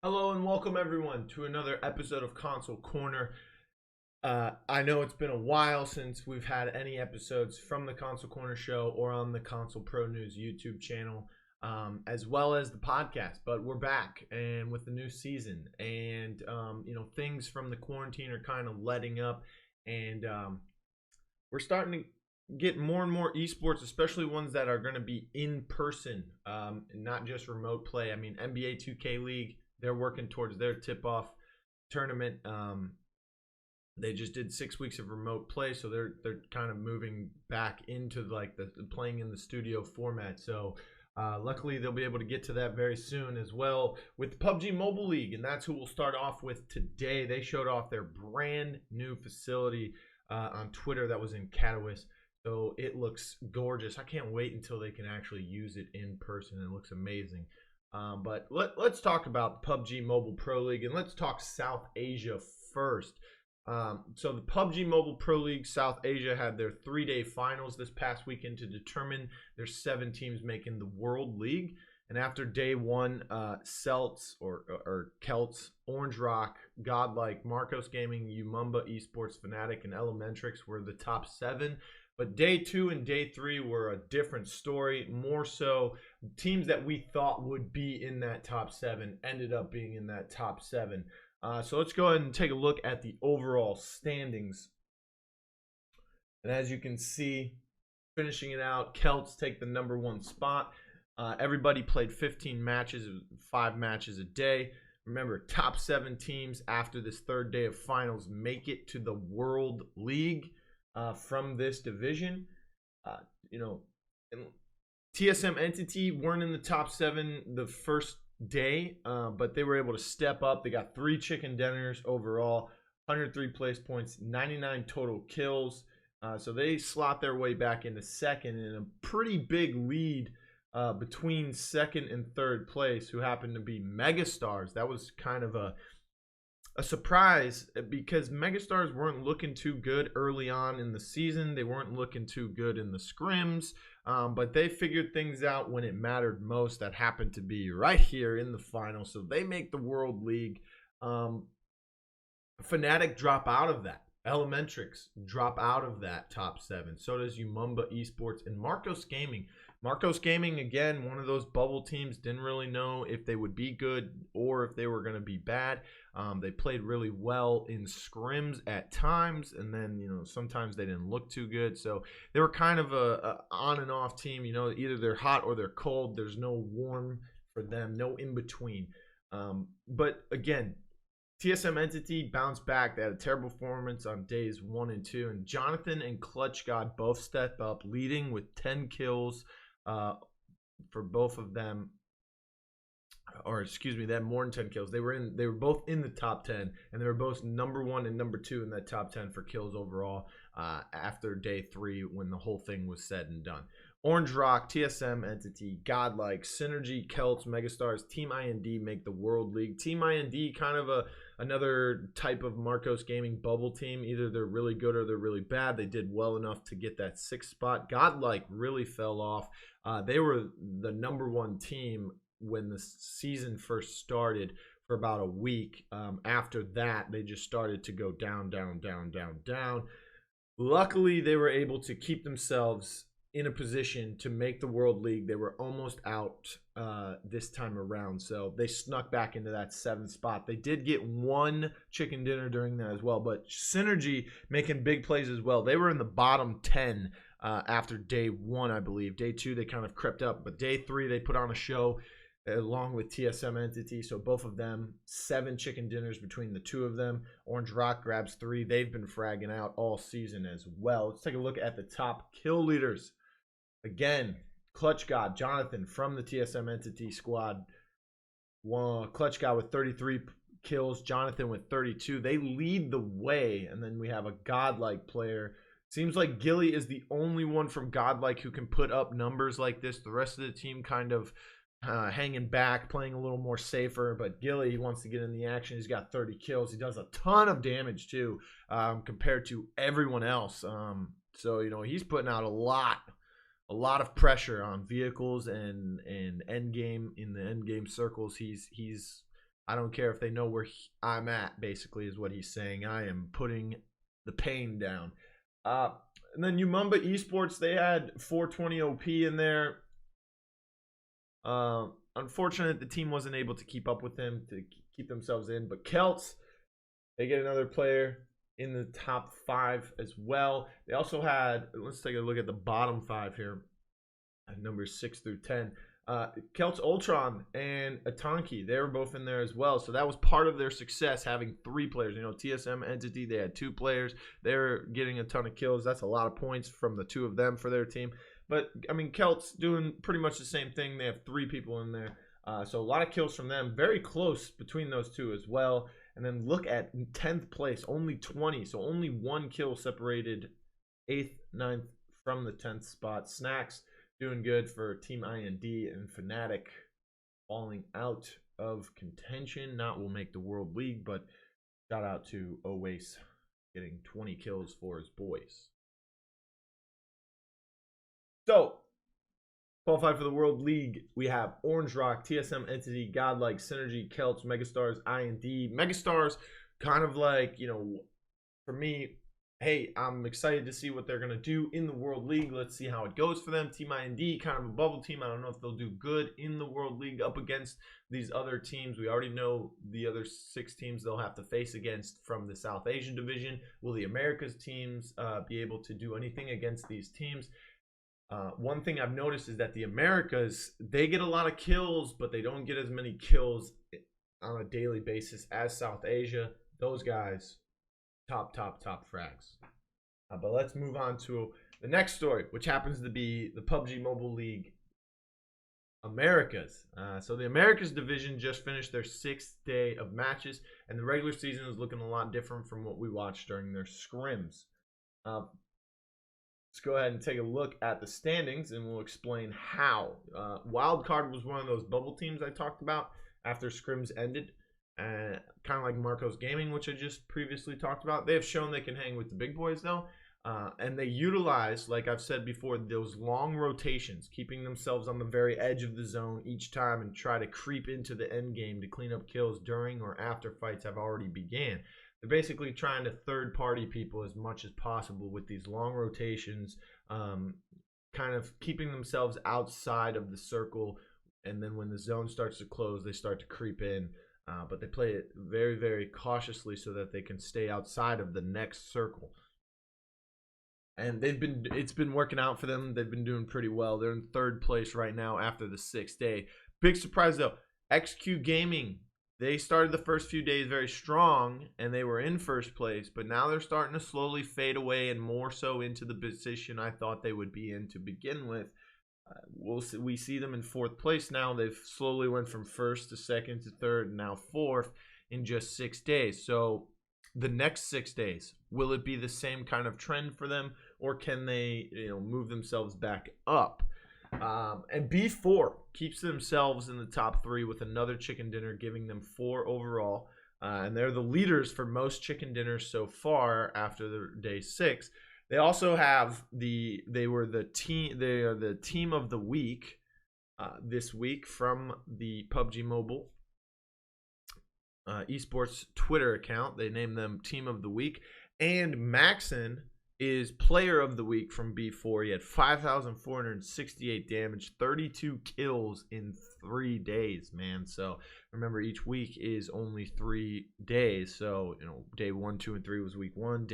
Hello and welcome everyone to another episode of Console Corner. I know it's been a while since we've had any episodes from the Console Corner show or on the Console Pro News YouTube channel, as well as the podcast. But we're back and with the new season, and things from the quarantine are kind of letting up, and we're starting to get more and more esports, especially ones that are going to be in person, and not just remote play. I mean, NBA 2K League, they're working towards their tip-off tournament. They just did 6 weeks of remote play, so they're kind of moving back into like the playing in the studio format. So luckily they'll be able to get to that very soon as well with PUBG Mobile League, and that's who we'll start off with today. They showed off their brand new facility on Twitter that was in Katowice. So it looks gorgeous. I can't wait until they can actually use it in person. It looks amazing. But let's talk about PUBG Mobile Pro League, and let's talk South Asia first. So the PUBG Mobile Pro League South Asia had their 3-day finals this past weekend to determine their 7 teams making the World League. And after day 1, Celts or Celts, Orange Rock, Godlike, Marcos Gaming, Umumba Esports, Fnatic, and Elementrix were the top 7. But day 2 and day 3 were a different story. More so, teams that we thought would be in that top 7 ended up being in that top 7. So let's go ahead and take a look at the overall standings. And as you can see, finishing it out, Celts take the number 1 spot. Everybody played 15 matches, 5 matches a day. Remember, top 7 teams after this 3rd day of finals make it to the World League. From this division. TSM Entity weren't in the top 7 the first day, but they were able to step up. They got 3 chicken dinners overall, 103 place points, 99 total kills. So they slot their way back into 2nd in a pretty big lead between 2nd and 3rd place, who happened to be Megastars. That was kind of a surprise because Megastars weren't looking too good early on in the season. They weren't looking too good in the scrims, but they figured things out when it mattered most. That happened to be right here in the final. So they make the World League. Fnatic drop out of that. Elementrix drop out of that top 7. So does Umumba Esports and Marcos Gaming. Marcos Gaming, again, one of those bubble teams, didn't really know if they would be good or if they were going to be bad. They played really well in scrims at times, and then sometimes they didn't look too good. So they were kind of a on and off team. Either they're hot or they're cold. There's no warm for them, no in between. But again, TSM Entity bounced back. They had a terrible performance on days 1 and 2, and Jonathan and Clutch God both stepped up, leading with 10 kills for both of them. Or excuse me, they had more than 10 kills. They were both in the top 10, and they were both number 1 and number 2 in that top 10 for kills overall after day 3 when the whole thing was said and done. Orange Rock, TSM Entity, Godlike, Synergy, Celts, Megastars, Team IND make the World League. Team IND kind of another type of Marcos Gaming bubble team. Either they're really good or they're really bad. They did well enough to get that 6th spot. Godlike really fell off. They were the number 1 team when the season first started for about a week. After that, they just started to go down, down, down, down, down. Luckily, they were able to keep themselves in a position to make the World League. They were almost out this time around, so they snuck back into that 7th spot. They did get 1 chicken dinner during that as well, but Synergy making big plays as well. They were in the bottom 10 after day 1, I believe. Day 2, they kind of crept up, but day 3, they put on a show along with TSM Entity. So both of them, 7 chicken dinners between the 2 of them. Orange Rock grabs 3. They've been fragging out all season as well. Let's take a look at the top kill leaders. Again, Clutch God, Jonathan from the TSM Entity squad. Clutch God with 33 kills, Jonathan with 32. They lead the way, and then we have a Godlike player. Seems like Gilly is the only one from Godlike who can put up numbers like this. The rest of the team kind of hanging back, playing a little more safer, but Gilly, he wants to get in the action. He's got 30 kills. He does a ton of damage too, compared to everyone else. So he's putting out a lot of pressure on vehicles and end game. In the end game circles, he's I don't care if they know where I'm at, basically, is what he's saying. I am putting the pain down. And then Umumba Esports, they had 420 OP in there. Unfortunate the team wasn't able to keep up with them to keep themselves in. But Celts, they get another player in the top 5 as well. They also had, let's take a look at the bottom 5 here, numbers 6 through 10. Celts Ultron and Atanki, they were both in there as well. So that was part of their success, having 3 players. You know, TSM Entity, they had 2 players. They were getting a ton of kills. That's a lot of points from the 2 of them for their team. But, I mean, Celts doing pretty much the same thing. They have 3 people in there. So a lot of kills from them. Very close between those 2 as well. And then look at 10th place, only 20. So only 1 kill separated 8th, 9th from the 10th spot. Snacks doing good for Team IND, and Fnatic falling out of contention. Not will make the World League, but shout out to Oace getting 20 kills for his boys. So, qualify for the World League, we have Orange Rock, TSM Entity, Godlike, Synergy, Celts, Megastars, IND. Megastars, kind of like, you know, for me, hey, I'm excited to see what they're going to do in the World League. Let's see how it goes for them. Team IND, kind of a bubble team. I don't know if they'll do good in the World League up against these other teams. We already know the other 6 teams they'll have to face against from the South Asian division. Will the Americas teams be able to do anything against these teams? One thing I've noticed is that the Americas, they get a lot of kills, but they don't get as many kills on a daily basis as South Asia. Those guys, top frags. But let's move on to the next story, which happens to be the PUBG Mobile League Americas. So the Americas division just finished their 6th day of matches, and the regular season is looking a lot different from what we watched during their scrims. Let's go ahead and take a look at the standings, and we'll explain how. Wildcard was one of those bubble teams I talked about after scrims ended. Kind of like Marcos Gaming, which I just previously talked about. They have shown they can hang with the big boys, though. And they utilize, like I've said before, those long rotations, keeping themselves on the very edge of the zone each time and try to creep into the end game to clean up kills during or after fights have already began. They're basically trying to third-party people as much as possible with these long rotations, kind of keeping themselves outside of the circle. And then when the zone starts to close, they start to creep in. But they play it very, very cautiously so that they can stay outside of the next circle. And it's been working out for them. They've been doing pretty well. They're in 3rd place right now after the 6th day. Big surprise though, XQ Gaming. They started the first few days very strong, and they were in 1st place, but now they're starting to slowly fade away and more so into the position I thought they would be in to begin with. We see them in 4th place now. They've slowly went from 1st to 2nd to 3rd and now 4th in just 6 days. So the next 6 days, will it be the same kind of trend for them, or can they, move themselves back up? And B4 keeps themselves in the top 3 with another chicken dinner, giving them 4 overall. And they're the leaders for most chicken dinners so far after the day 6. They also have they are the team of the week this week from the PUBG Mobile Esports Twitter account. They named them Team of the Week. And Maxon is Player of the Week from B4. He had 5,468 damage, 32 kills in 3 days, man. So remember, each week is only 3 days. So, day 1, 2, and 3 was week 1.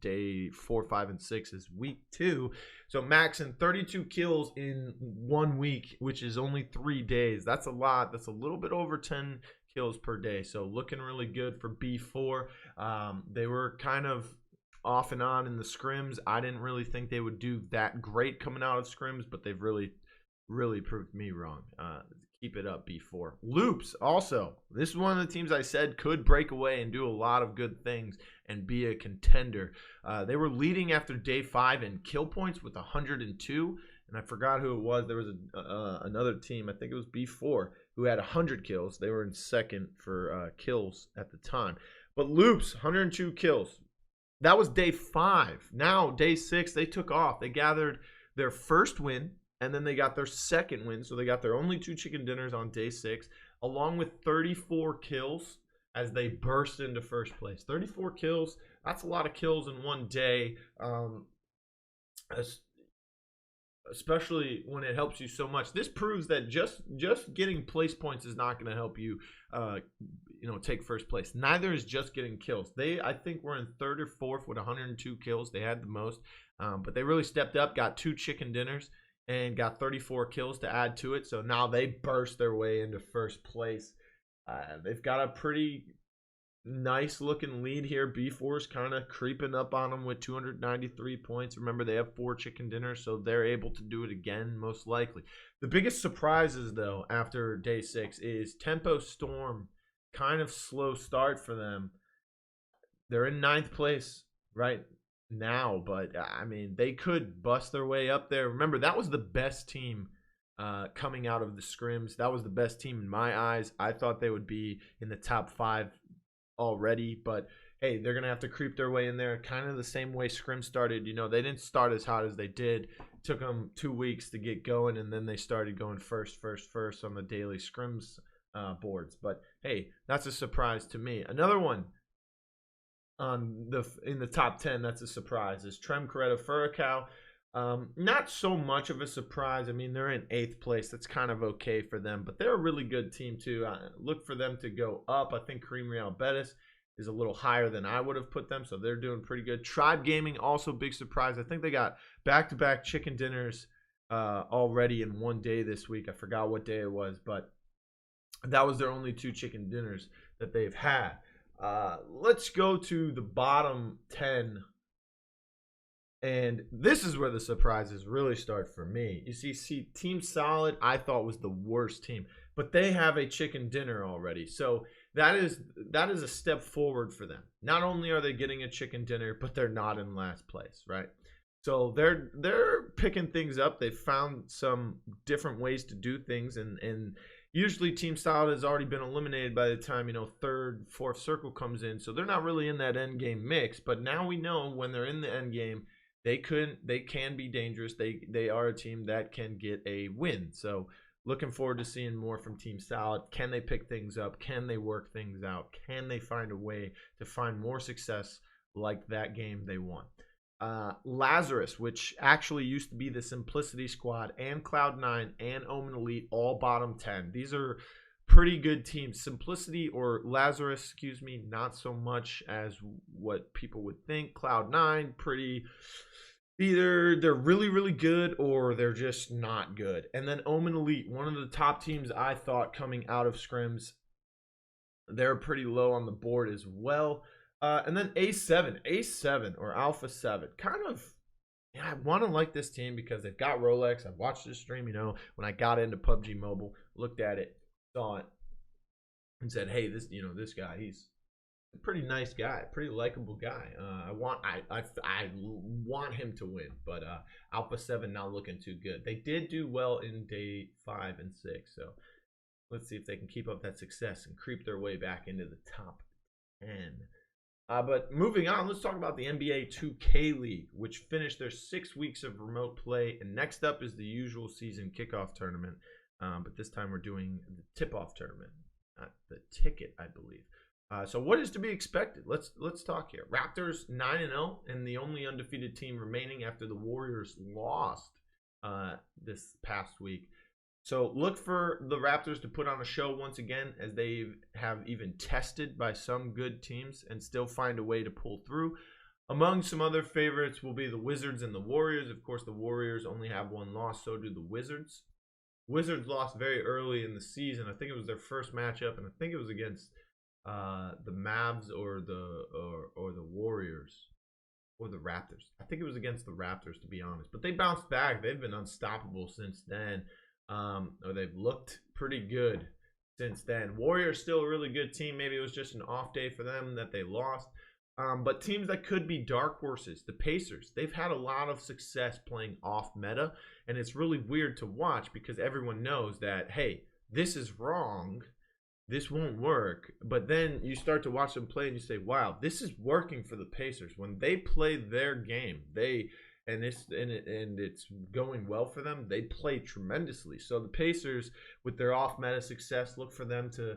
Day 4, 5, and 6 is week 2. So Maxon, 32 kills in 1 week, which is only 3 days. That's a lot. That's a little bit over 10 kills per day. So looking really good for B4. They were kind of off and on in the scrims. I didn't really think they would do that great coming out of scrims, but they've really proved me wrong. Keep it up, B4. Loops, also. This is one of the teams I said could break away and do a lot of good things and be a contender. They were leading after day 5 in kill points with 102, and I forgot who it was. There was another team, I think it was B4, who had 100 kills. They were in 2nd for kills at the time. But Loops, 102 kills. That was day 5. Now, day 6, they took off. They gathered their 1st win, and then they got their 2nd win. So they got their only 2 chicken dinners on day 6. along with 34 kills as they burst into first place. 34 kills, that's a lot of kills in one day, especially when it helps you so much. This proves that just getting place points is not going to help you, take first place. Neither is just getting kills. I think we're in third or fourth with 102 kills. They had the most, but they really stepped up, got 2 chicken dinners, and got 34 kills to add to it. So now they burst their way into first place. They've got a pretty nice looking lead here. B4 is kind of creeping up on them with 293 points. Remember, they have 4 chicken dinners, so they're able to do it again, most likely. The biggest surprises, though, after day 6 is Tempo Storm. Kind of slow start for them. They're in 9th place right now, but I mean, they could bust their way up there. Remember, that was the best team coming out of the scrims. That was the best team in my eyes. I thought they would be in the top 5 already, but hey, they're gonna have to creep their way in there, kind of the same way scrim started. They didn't start as hot as they did. It took them 2 weeks to get going, and then they started going first on the daily scrims boards. But hey, that's a surprise to me. Another one in the top 10 that's a surprise is Trem Coretta Furacao. Not so much of a surprise. I mean, they're in 8th place. That's kind of okay for them, but they're a really good team too. Look for them to go up. I think Kareem Real Betis is a little higher than I would have put them, so they're doing pretty good. Tribe Gaming, also big surprise. I think they got back-to-back chicken dinners already in one day this week. I forgot what day it was, but that was their only 2 chicken dinners that they've had. Let's go to the bottom 10. And this is where the surprises really start for me. You see, Team Solid, I thought was the worst team, but they have a chicken dinner already. So that is a step forward for them. Not only are they getting a chicken dinner, but they're not in last place, right? So they're picking things up. They've found some different ways to do things, and usually Team Solid has already been eliminated by the time 3rd, 4th circle comes in. So they're not really in that end game mix. But now we know when they're in the end game, they can be dangerous. They are a team that can get a win. So looking forward to seeing more from Team Solid. Can they pick things up? Can they work things out? Can they find a way to find more success like that game they won? Lazarus, which actually used to be the Simplicity Squad, and Cloud9 and Omen Elite, all bottom 10. These are pretty good teams. Simplicity, or Lazarus, excuse me, not so much as what people would think. Cloud9, either they're really, really good or they're just not good. And then Omen Elite, one of the top teams I thought coming out of scrims. They're pretty low on the board as well. And then A7 or Alpha 7, kind of, I want to like this team because they've got Rolex. I've watched this stream, when I got into PUBG Mobile, looked at it, saw it, and said, hey, this guy, he's a pretty nice guy, pretty likable guy. I want him to win, but Alpha 7 not looking too good. They did do well in day 5 and 6, so let's see if they can keep up that success and creep their way back into the top 10. But moving on, let's talk about the NBA 2K League, which finished their 6 weeks of remote play. And next up is the usual season kickoff tournament. But this time we're doing the tip-off tournament, not the ticket, I believe. So what is to be expected? Let's talk here. Raptors 9-0 and the only undefeated team remaining after the Warriors lost this past week. So look for the Raptors to put on a show once again, as they have even tested by some good teams and still find a way to pull through. Among some other favorites will be the Wizards and the Warriors. Of course, the Warriors only have 1 loss, so do the Wizards. Wizards lost very early in the season. I think it was their first matchup, and I think it was against the Mavs or the Warriors or the Raptors. I think it was against the Raptors, to be honest. But they bounced back. They've been unstoppable since then. Or they've looked pretty good since then. Warriors still a really good team. Maybe it was just an off day for them that they lost. But teams that could be dark horses, the Pacers, they've had a lot of success playing off meta, and it's really weird to watch because everyone knows that, hey, this is wrong, this won't work. But then you start to watch them play and you say, wow, this is working for the Pacers. When they play their game, they and it's going well for them, they play tremendously. So the Pacers, with their off-meta success, look for them to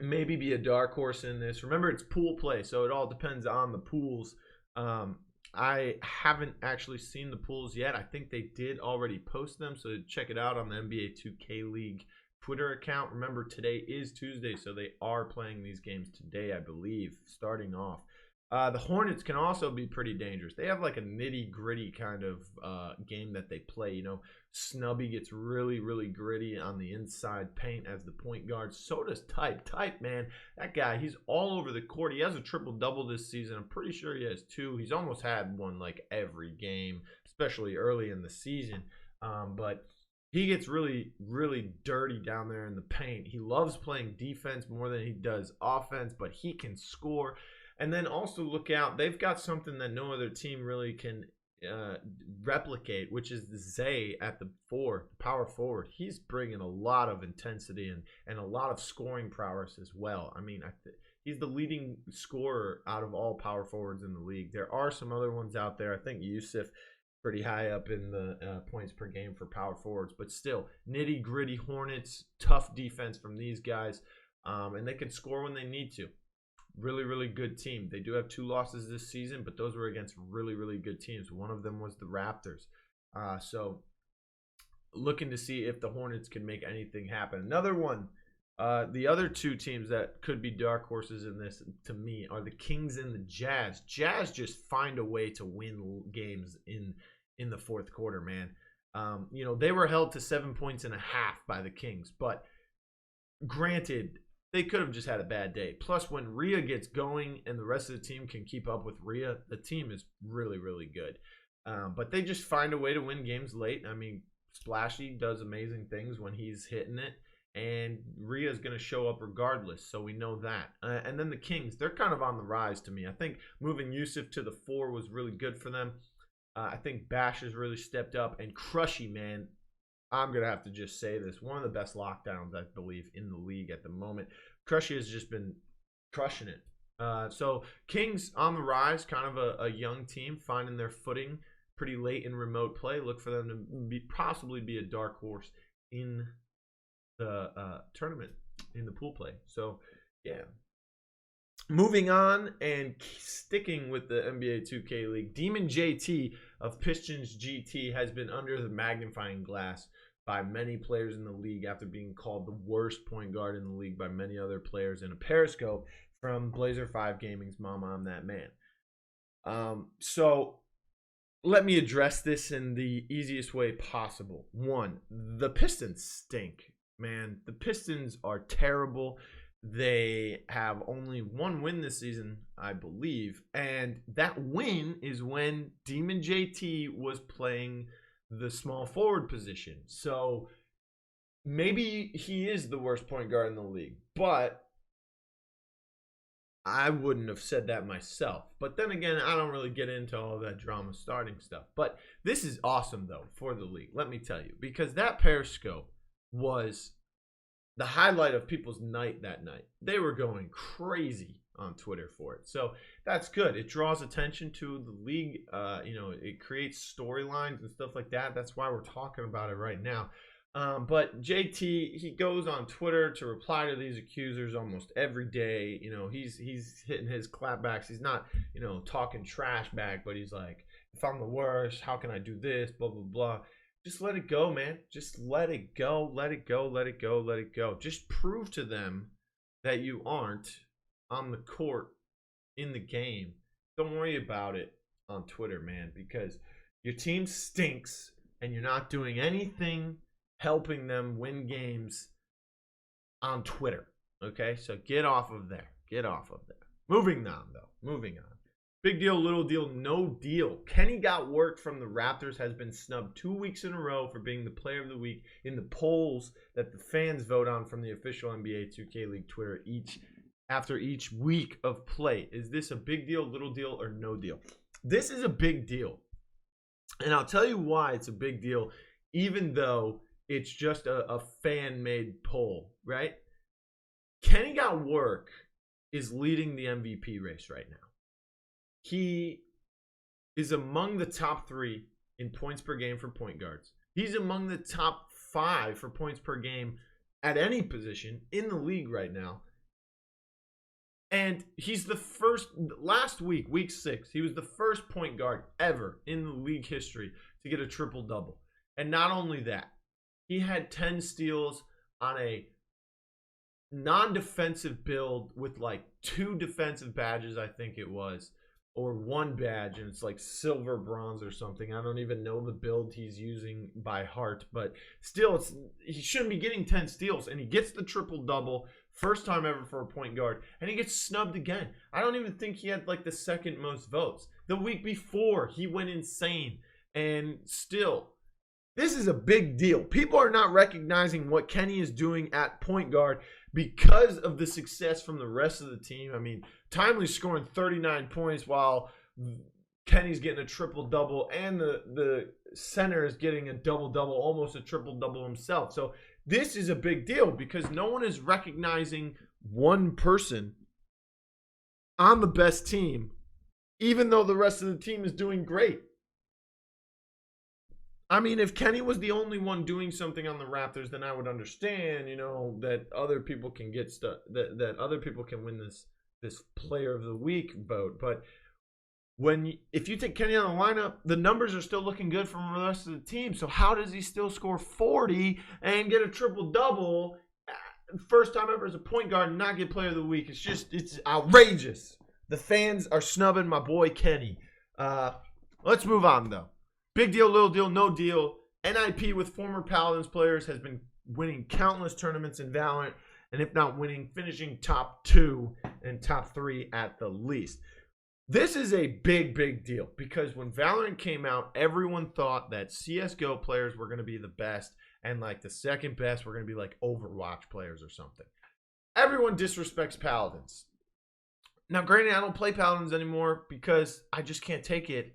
maybe be a dark horse in this. Remember, it's pool play, so it all depends on the pools. I haven't actually seen the pools yet. I think they did already post them, so check it out on the NBA 2K League Twitter account. Remember, today is Tuesday, so they are playing these games today, I believe, starting off. The Hornets can also be pretty dangerous. They have like a nitty-gritty kind of game that they play. You know, Snubby gets really, really gritty on the inside paint as the point guard. So does Type. Type, man, that guy, he's all over the court. He has a triple-double this season. I'm pretty sure he has 2. He's almost had one like every game, especially early in the season. But he gets really, really dirty down there in the paint. He loves playing defense more than he does offense, but he can score. And then also look out, they've got something that no other team really can replicate, which is Zay at the 4, power forward. He's bringing a lot of intensity and a lot of scoring prowess as well. I mean, he's the leading scorer out of all power forwards in the league. There are some other ones out there. I think Yusuf pretty high up in the points per game for power forwards, but still nitty-gritty Hornets, tough defense from these guys, and they can score when they need to. Really, really good team. They do have 2 losses this season, but those were against really, really good teams. One of them was the Raptors. So looking to see if the Hornets can make anything happen. Another one, the other 2 teams that could be dark horses in this, to me, are the Kings and the Jazz. Jazz just find a way to win games in the fourth quarter, man. You know, they were held to 7.5 points by the Kings, but granted, they could have just had a bad day. Plus, when Rhea gets going and the rest of the team can keep up with Rhea, the team is really, really good. But they just find a way to win games late. I mean, Splashy does amazing things when he's hitting it, and Rhea's going to show up regardless, so we know that. And then the Kings, they're kind of on the rise to me. I think moving Yusuf to the 4 was really good for them. I think Bash has really stepped up, and Crushy, man, I'm going to have to just say this. One of the best lockdowns, I believe, in the league at the moment. Crushy has just been crushing it. So Kings on the rise, kind of a young team, finding their footing pretty late in remote play. Look for them to possibly be a dark horse in the tournament, in the pool play. So, yeah. Moving on and sticking with the NBA 2K League, DemonJT of Pistons GT has been under the magnifying glass by many players in the league after being called the worst point guard in the league by many other players in a Periscope from Blazer 5 Gaming's Mama, I'm That Man. So let me address this in the easiest way possible. 1, the Pistons stink, man. The Pistons are terrible. They have only 1 win this season, I believe. And that win is when DemonJT was playing the small forward position. So maybe he is the worst point guard in the league, but I wouldn't have said that myself. But then again, I don't really get into all that drama starting stuff. But this is awesome, though, for the league, let me tell you, because that Periscope was the highlight of people's night that night. They were going crazy on Twitter for it. So that's good. It draws attention to the league. You know, it creates storylines and stuff like that. That's why we're talking about it right now. But JT, he goes on Twitter to reply to these accusers almost every day. You know, he's hitting his clapbacks. He's not, you know, talking trash back, but he's like, if I'm the worst, how can I do this? Blah, blah, blah. Just let it go, man. Just let it go. Let it go. Let it go. Let it go. Just prove to them that you aren't on the court in the game. Don't worry about it on Twitter, man, because your team stinks and you're not doing anything helping them win games on Twitter. Okay, so get off of there. Get off of there. Moving on, though. Moving on. Big deal, little deal, no deal. Kenny got work from the Raptors, has been snubbed 2 weeks in a row for being the player of the week in the polls that the fans vote on from the official NBA 2K League Twitter after each week of play. Is this a big deal, little deal, or no deal? This is a big deal. And I'll tell you why it's a big deal, even though it's just a fan-made poll, right? Kenny got work is leading the MVP race right now. He is among the top 3 in points per game for point guards. He's among the top 5 for points per game at any position in the league right now. And he's the first, last week, week 6, he was the first point guard ever in the league history to get a triple-double. And not only that, he had 10 steals on a non-defensive build with like 2 defensive badges, I think it was, or 1 badge, and it's like silver, bronze, or something. I don't even know the build he's using by heart, but still, he shouldn't be getting 10 steals, and he gets the triple-double, first time ever for a point guard, and he gets snubbed again. I don't even think he had like the 2nd most votes. The week before, he went insane, and still, this is a big deal. People are not recognizing what Kenny is doing at point guard because of the success from the rest of the team. I mean, Timely's scoring 39 points while Kenny's getting a triple-double, and the center is getting a double-double, almost a triple-double himself. So this is a big deal because no one is recognizing one person on the best team, even though the rest of the team is doing great. I mean, if Kenny was the only one doing something on the Raptors, then I would understand, you know, that other people can get stuff, that other people can win this player of the week vote. But if you take Kenny out of the lineup, the numbers are still looking good from the rest of the team. So how does he still score 40 and get a triple-double first time ever as a point guard and not get player of the week? It's outrageous. The fans are snubbing my boy Kenny. Let's move on, though. Big deal, little deal, no deal. NIP with former Paladins players has been winning countless tournaments in Valorant, and if not winning, finishing top 2 and top 3 at the least. This is a big, big deal because when Valorant came out, everyone thought that CSGO players were going to be the best, and like the second best were going to be like Overwatch players or something. Everyone disrespects Paladins. Now, granted, I don't play Paladins anymore because I just can't take it,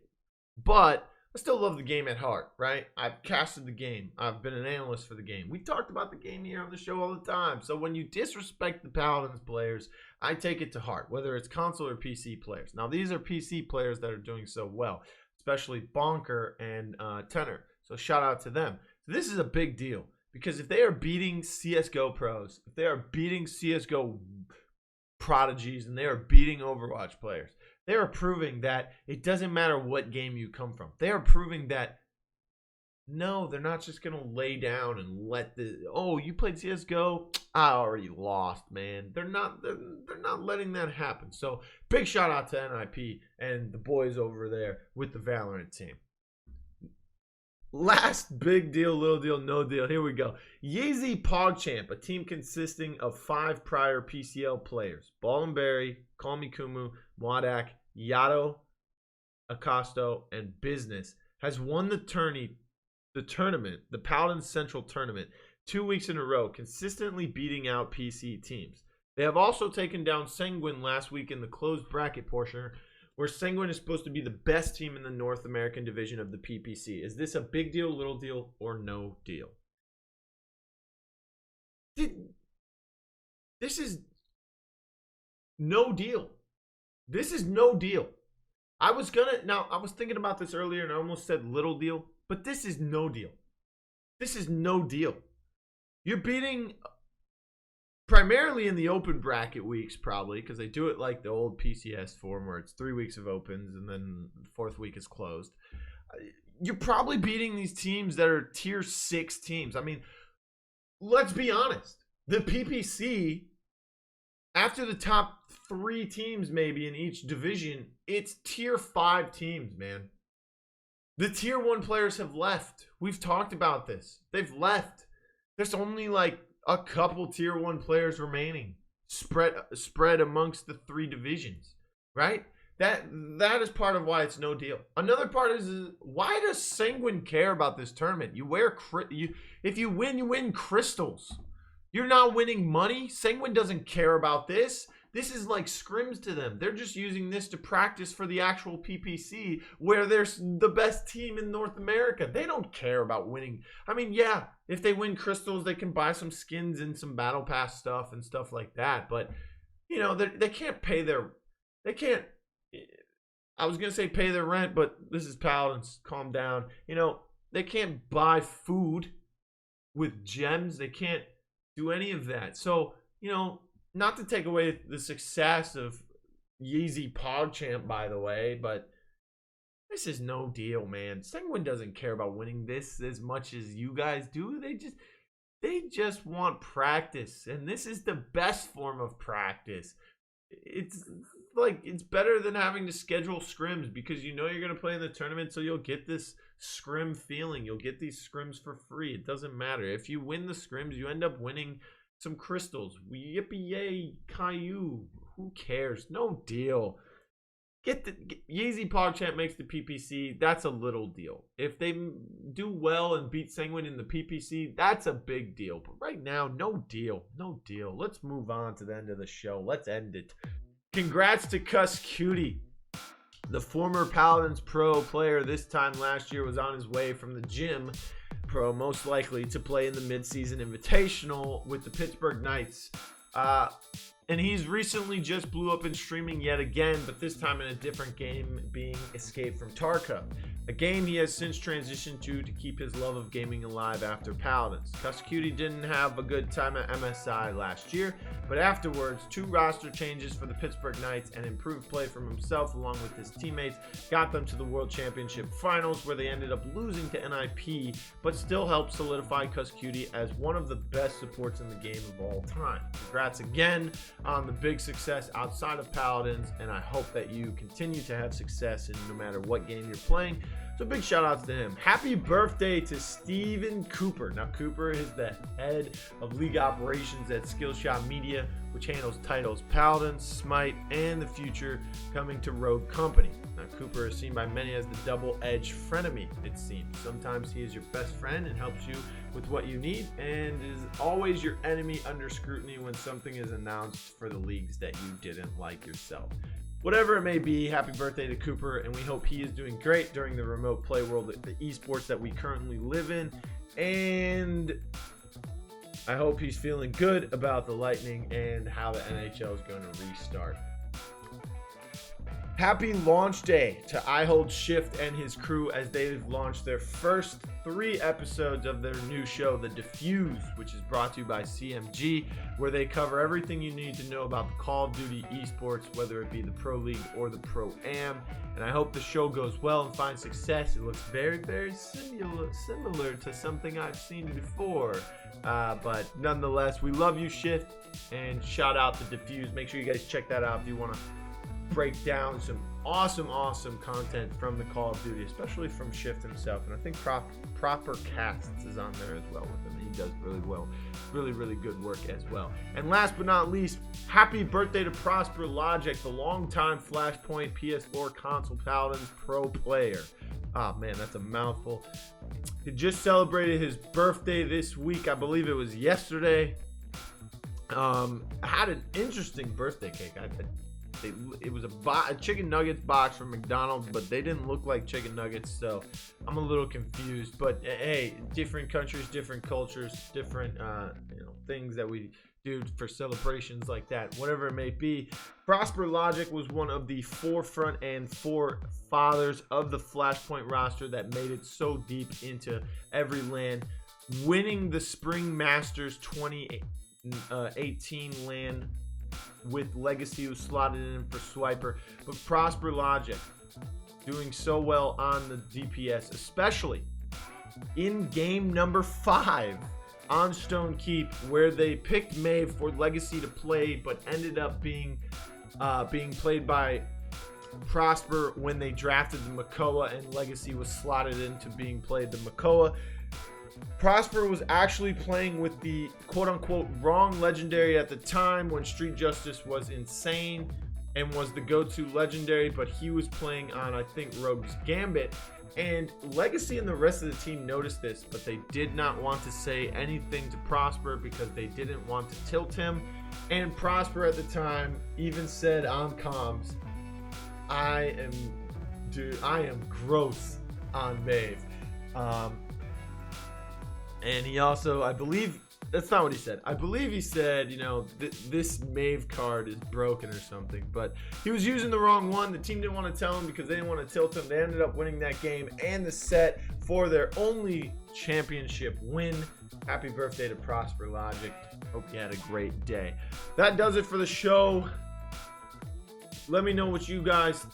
but I still love the game at heart, right? I've casted the game. I've been an analyst for the game. We talked about the game here on the show all the time. So when you disrespect the Paladins players, I take it to heart, whether it's console or PC players. Now, these are PC players that are doing so well, especially Bonker and Tenor. So shout out to them. So this is a big deal because if they are beating CSGO pros, if they are beating CSGO prodigies, and they are beating Overwatch players, they are proving that it doesn't matter what game you come from. They are proving that, no, they're not just going to lay down and let you played CSGO? I already lost, man. They're not letting that happen. So big shout out to NIP and the boys over there with the Valorant team. Last big deal, little deal, no deal. Here we go. YeezyPogChamp, a team consisting of 5 prior PCL players. Ball and Berry, Call Me Kumu, Mwadak, Yato, Acosto, and Business, has won the tournament, the Paladins Central Tournament, 2 weeks in a row, consistently beating out PC teams. They have also taken down Sanguine last week in the closed bracket portion, where Sanguine is supposed to be the best team in the North American division of the PPC. Is this a big deal, little deal, or no deal? This is no deal. This is no deal. I was thinking about this earlier and I almost said little deal, but this is no deal. This is no deal. You're beating primarily in the open bracket weeks, probably, because they do it like the old PCS form where it's 3 weeks of opens and then the 4th week is closed. You're probably beating these teams that are tier 6 teams. I mean, let's be honest. The PPC, after the top 3 teams maybe in each division, it's tier 5 teams, man. The tier 1 players have left. We've talked about this. They've left. There's only like a couple tier 1 players remaining, spread amongst the 3 divisions, right? That is part of why it's no deal. Another part is why does Sanguine care about this tournament? If you win, you win crystals. You're not winning money. Sanguine doesn't care about this. This is like scrims to them. They're just using this to practice for the actual PPC where they're the best team in North America. They don't care about winning. I mean, yeah, if they win crystals, they can buy some skins and some battle pass stuff and stuff like that. But, you know, they can't pay their, they can't, I was going to say pay their rent, but this is Paladins. Calm down. You know, they can't buy food with gems. They can't do any of that. So, you know, not to take away the success of YeezyPogChamp, by the way, but this is no deal, man. Sanguine doesn't care about winning this as much as you guys do. They just want practice, and this is the best form of practice. It's like, it's better than having to schedule scrims, because you know you're going to play in the tournament, so you'll get this scrim feeling. You'll get these scrims for free. It doesn't matter. If you win the scrims, you end up winning some crystals. Yippee yay, Caillou. Who cares? No deal. YeezyPogChamp makes the PPC. That's a little deal. If they do well and beat Sanguine in the PPC, that's a big deal. But right now, no deal. No deal. Let's move on to the end of the show. Let's end it. Congrats to Cuss Cutie. The former Paladins Pro player this time last year was on his way from the gym pro, most likely, to play in the midseason invitational with the Pittsburgh Knights. And he's recently just blew up in streaming yet again, but this time in a different game, being Escape from Tarkov, a game he has since transitioned to keep his love of gaming alive after Paladins. Cuss Cutie didn't have a good time at MSI last year, but afterwards, 2 roster changes for the Pittsburgh Knights and improved play from himself along with his teammates got them to the World Championship Finals, where they ended up losing to NIP, but still helped solidify Cuss Cutie as one of the best supports in the game of all time. Congrats again on the big success outside of Paladins, and I hope that you continue to have success in no matter what game you're playing. So big shout outs to him. Happy birthday to Steven Cooper. Now, Cooper is the head of league operations at Skillshot Media, which handles titles Paladins, Smite, and the future coming to Rogue Company. Now, Cooper is seen by many as the double-edged frenemy, it seems. Sometimes he is your best friend and helps you with what you need, and is always your enemy under scrutiny when something is announced for the leagues that you didn't like yourself. Whatever it may be, happy birthday to Cooper, and we hope he is doing great during the remote play world, the esports that we currently live in, and I hope he's feeling good about the Lightning and how the NHL is going to restart. Happy launch day to I Hold Shift and his crew as they've launched their first 3 episodes of their new show, The Diffuse, which is brought to you by CMG, where they cover everything you need to know about the Call of Duty esports, whether it be the Pro League or the Pro-Am. And I hope the show goes well and finds success. It looks very, very similar to something I've seen before. But nonetheless, we love you, Shift, and shout out The Diffuse. Make sure you guys check that out if you want to break down some awesome content from the Call of Duty, especially from Shift himself. And I think Proper Casts is on there as well with him. He does really well, really good work as well. And last but not least, happy birthday to Prosper Logic, the longtime Flashpoint PS4 console Paladins Pro player. Oh man, that's a mouthful. He just celebrated his birthday this week. I believe it was yesterday. Had an interesting birthday cake. It was a chicken nuggets box from McDonald's, but they didn't look like chicken nuggets, so I'm a little confused. But hey, different countries, different cultures, different things that we do for celebrations like that, whatever it may be. Prosper Logic was one of the forefront and forefathers of the Flashpoint roster that made it so deep into every LAN, winning the Spring Masters 2018 LAN with Legacy, who slotted in for Swiper. But Prosper Logic doing so well on the DPS, especially in game number 5 on Stone Keep, where they picked Maeve for Legacy to play, but ended up being played by Prosper when they drafted the Makoa, and Legacy was slotted into being played the Makoa. Prosper was actually playing with the quote-unquote wrong legendary at the time when Street Justice was insane and was the go-to legendary, but he was playing on, I think, Rogue's Gambit. And Legacy and the rest of the team noticed this, but they did not want to say anything to Prosper because they didn't want to tilt him. And Prosper at the time even said on comms, I am gross on Maeve. And he also, I believe That's not what he said. I believe he said, you know, this Mave card is broken or something. But he was using the wrong one. The team didn't want to tell him because they didn't want to tilt him. They ended up winning that game and the set for their only championship win. Happy birthday to Prosper Logic. Hope you had a great day. That does it for the show. Let me know what you guys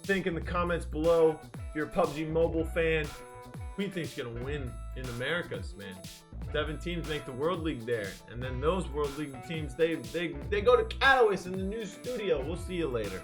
think in the comments below. If you're a PUBG Mobile fan, who do you think's going to win in Americas, man? 7 teams make the World League there. And then those World League teams, they go to Catalyst in the new studio. We'll see you later.